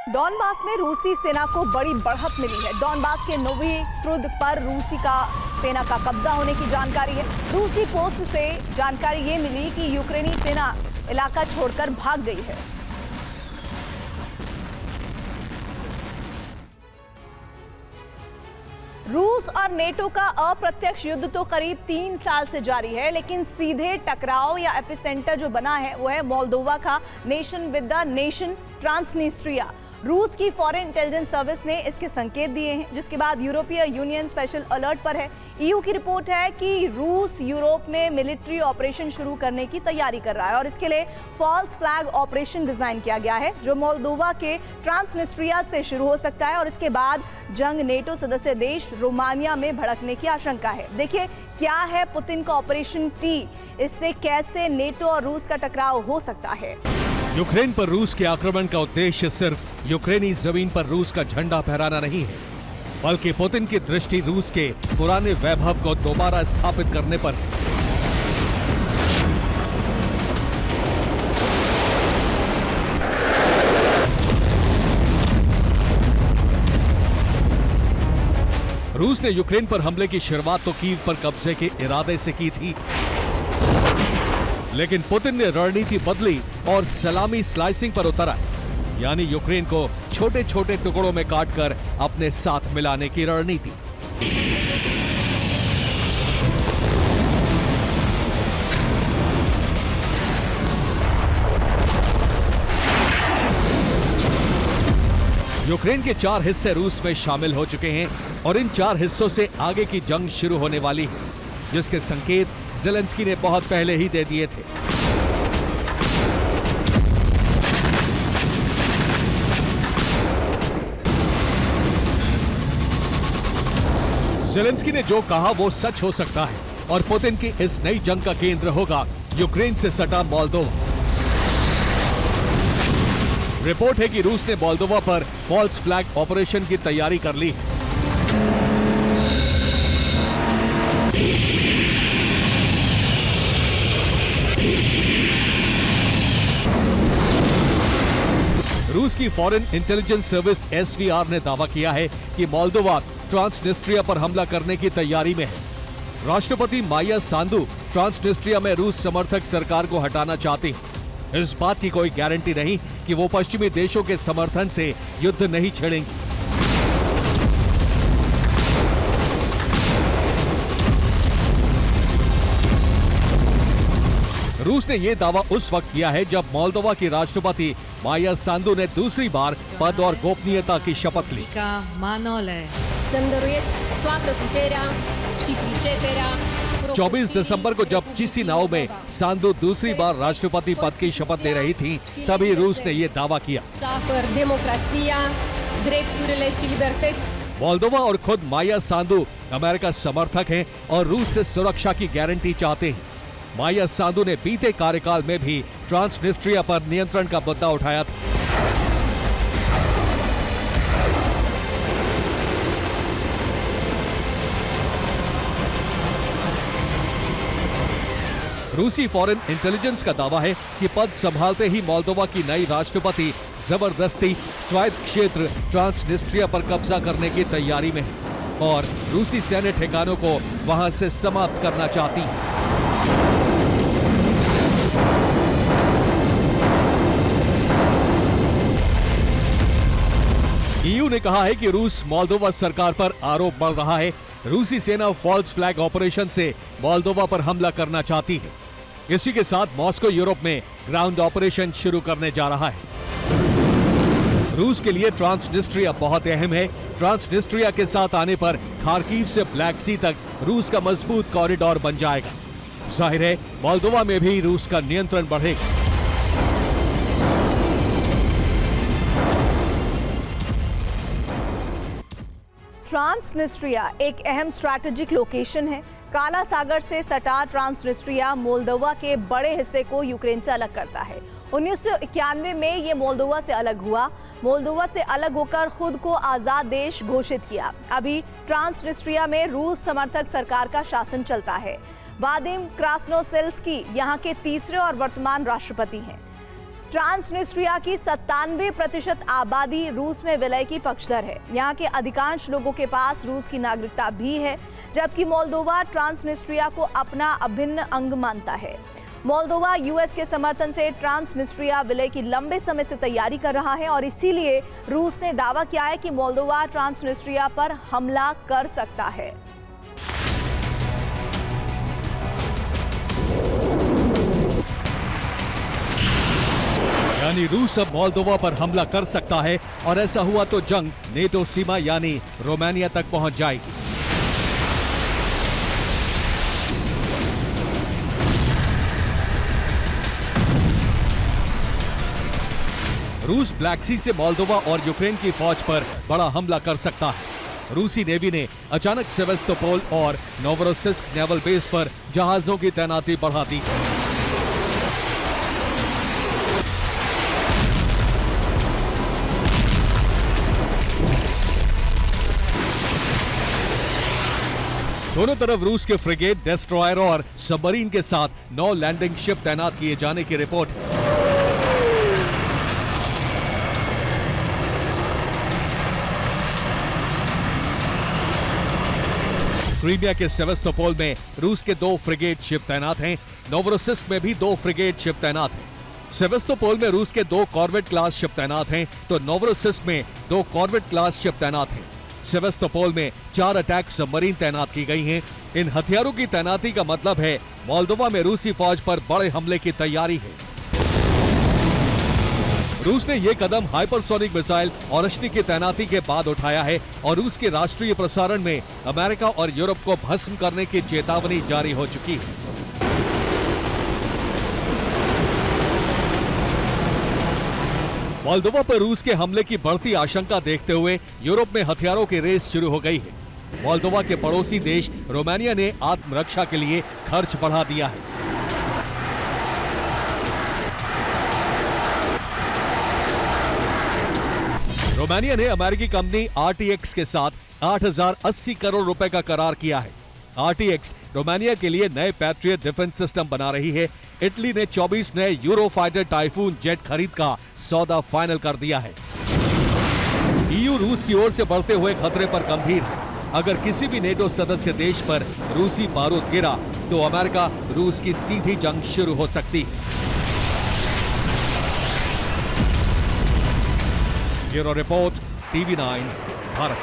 Donbas में रूसी सेना को बड़ी बढ़त मिली है। डॉनबास के नोविप्रुद पर रूसी का सेना का कब्जा होने की जानकारी है। रूसी पोस्ट से जानकारी ये मिली कि यूक्रेनी सेना इलाका छोड़कर भाग गई है। रूस और नेटो का अप्रत्यक्ष युद्ध तो करीब 3 साल से जारी है, लेकिन सीधे टकराव या एपिसेंटर जो बना है वो है मोल्दोवा का nation with the nation Transnistria. रूस की फॉरेन इंटेलिजेंस सर्विस ने इसके संकेत दिए हैं, जिसके बाद यूरोपीय यूनियन स्पेशल अलर्ट पर है। ईयू की रिपोर्ट है कि रूस यूरोप में मिलिट्री ऑपरेशन शुरू करने की तैयारी कर रहा है और इसके लिए फॉल्स फ्लैग ऑपरेशन डिजाइन किया गया है, जो मोल्दोवा के ट्रांसनिस्ट्रिया से शुरू हो सकता है और इसके बाद जंग नेटो सदस्य देश रोमानिया में भड़कने की आशंका है। देखिए क्या है पुतिन का ऑपरेशन टी, इससे कैसे नेटो और रूस का टकराव हो सकता है। यूक्रेन पर रूस के आक्रमण का उद्देश्य सिर्फ यूक्रेनी जमीन पर रूस का झंडा फहराना नहीं है, बल्कि पुतिन की दृष्टि रूस के पुराने वैभव को दोबारा स्थापित करने पर है। रूस ने यूक्रेन पर हमले की शुरुआत तो कीव पर कब्जे के इरादे से की थी, लेकिन पुतिन ने रणनीति बदली और सलामी स्लाइसिंग पर उतरा, यानी यूक्रेन को छोटे छोटे टुकड़ों में काटकर अपने साथ मिलाने की रणनीति। यूक्रेन के 4 हिस्से रूस में शामिल हो चुके हैं और इन 4 हिस्सों से आगे की जंग शुरू होने वाली है, जिसके संकेत ज़ेलेंस्की ने बहुत पहले ही दे दिए थे। ज़ेलेंस्की ने जो कहा वो सच हो सकता है और पुतिन की इस नई जंग का केंद्र होगा यूक्रेन से सटा मोल्दोवा। रिपोर्ट है कि रूस ने मोल्दोवा पर फॉल्स फ्लैग ऑपरेशन की तैयारी कर ली है। रूस की फॉरेन इंटेलिजेंस सर्विस एसवीआर ने दावा किया है कि मोल्दोवा ट्रांसनिस्ट्रिया पर हमला करने की तैयारी में है। राष्ट्रपति माया सांदू ट्रांसनिस्ट्रिया में रूस समर्थक सरकार को हटाना चाहती हैं। इस बात की कोई गारंटी नहीं कि वो पश्चिमी देशों के समर्थन से युद्ध नहीं छेड़ेंगी। रूस ने यह दावा उस वक्त किया है जब मोल्दोवा की राष्ट्रपति माया सांदू ने दूसरी बार पद और गोपनीयता की शपथ ली। 24 दिसंबर को जब चिसिनाउ में सांदू दूसरी बार राष्ट्रपति पद की शपथ ले रही थी, तभी रूस ने ये दावा किया। मोल्दोवा और खुद माया सांदू अमेरिका समर्थक हैं और रूस से सुरक्षा की गारंटी चाहते हैं। माया सांदू ने बीते कार्यकाल में भी ट्रांसनिस्ट्रिया पर नियंत्रण का मुद्दा उठाया था। रूसी फॉरेन इंटेलिजेंस का दावा है कि पद संभालते ही मोल्दोवा की नई राष्ट्रपति जबरदस्ती स्वायत्त क्षेत्र ट्रांसनिस्ट्रिया पर कब्जा करने की तैयारी में है और रूसी सैन्य ठिकानों को वहां से समाप्त करना चाहती है। ईयू ने कहा है कि रूस मोल्दोवा सरकार पर आरोप बढ़ रहा है। रूसी सेना फॉल्स फ्लैग ऑपरेशन से मोल्दोवा पर हमला करना चाहती है। इसी के साथ मॉस्को यूरोप में ग्राउंड ऑपरेशन शुरू करने जा रहा है। रूस के लिए ट्रांसनिस्ट्रिया बहुत अहम है। ट्रांसनिस्ट्रिया के साथ आने पर खार्किव से ब्लैक सी तक रूस का मजबूत कॉरिडोर बन जाएगा। जाहिर है मोल्दोवा में भी रूस का नियंत्रण बढ़ेगा। ट्रांसनिस्ट्रिया एक अहम स्ट्रैटेजिक लोकेशन है। काला सागर से सटा ट्रांसनिस्ट्रिया मोल्दोवा के बड़े हिस्से को यूक्रेन से अलग करता है। 1991 में ये मोल्दोवा से अलग हुआ। मोल्दोवा से अलग होकर खुद को आजाद देश घोषित किया। अभी ट्रांसनिस्ट्रिया में रूस समर्थक सरकार का शासन चलता है। वादिम क्रास्नोसेल्स्की यहाँ के तीसरे और वर्तमान राष्ट्रपति हैं। ट्रांसनिस्ट्रिया की 97% आबादी रूस में विलय की पक्षधर है। यहाँ के अधिकांश लोगों के पास रूस की नागरिकता भी है, जबकि मोल्दोवा ट्रांसनिस्ट्रिया को अपना अभिन्न अंग मानता है। मोल्दोवा यूएस के समर्थन से ट्रांसनिस्ट्रिया विलय की लंबे समय से तैयारी कर रहा है और इसीलिए रूस ने दावा किया है कि मोल्दोवा ट्रांसनिस्ट्रिया पर हमला कर सकता है। यानी रूस अब मोल्दोवा पर हमला कर सकता है और ऐसा हुआ तो जंग नेटो सीमा यानी रोमानिया तक पहुंच जाएगी। रूस ब्लैक सी से मोल्दोवा और यूक्रेन की फौज पर बड़ा हमला कर सकता है। रूसी नेवी ने अचानक सेवेस्तोपोल और नोवरोसिस्क नेवल बेस पर जहाजों की तैनाती बढ़ा दी। दोनों तरफ रूस के फ्रिगेट, डेस्ट्रॉयर और सबमरीन के साथ 9 लैंडिंग शिप तैनात किए जाने की रिपोर्ट है। क्रीमिया के सेवेस्तोपोल में रूस के 2 फ्रिगेट शिप तैनात हैं। नोवरोसिस्क में भी 2 फ्रिगेट शिप तैनात हैं। सेवेस्तोपोल में रूस के 2 कॉर्वेट क्लास शिप तैनात हैं, तो नोवरोसिस्क में 2 कॉर्वेट क्लास शिप तैनात हैं। सेवेस्तोपोल में 4 अटैक सबमरीन तैनात की गई हैं। इन हथियारों की तैनाती का मतलब है मोल्दोवा में रूसी फौज पर बड़े हमले की तैयारी है। रूस ने यह कदम हाइपरसोनिक मिसाइल ओरश्नी की तैनाती के बाद उठाया है और रूस के राष्ट्रीय प्रसारण में अमेरिका और यूरोप को भस्म करने की चेतावनी जारी हो चुकी है। मोल्दोवा पर रूस के हमले की बढ़ती आशंका देखते हुए यूरोप में हथियारों की रेस शुरू हो गई है। मोल्दोवा के पड़ोसी देश रोमानिया ने आत्मरक्षा के लिए खर्च बढ़ा दिया है। रोमानिया ने अमेरिकी कंपनी RTX के साथ 8,080 करोड़ रुपए का करार किया है। RTX रोमानिया के लिए नए पैट्रियट डिफेंस सिस्टम बना रही है। इटली ने 24 नए यूरो फाइटर टाइफून जेट खरीद का सौदा फाइनल कर दिया है। EU रूस की ओर से बढ़ते हुए खतरे पर गंभीर है। अगर किसी भी नेटो सदस्य देश पर रूसी बारूद गिरा तो अमेरिका रूस की सीधी जंग शुरू हो सकती है। Bureau report, TV9 Bharat.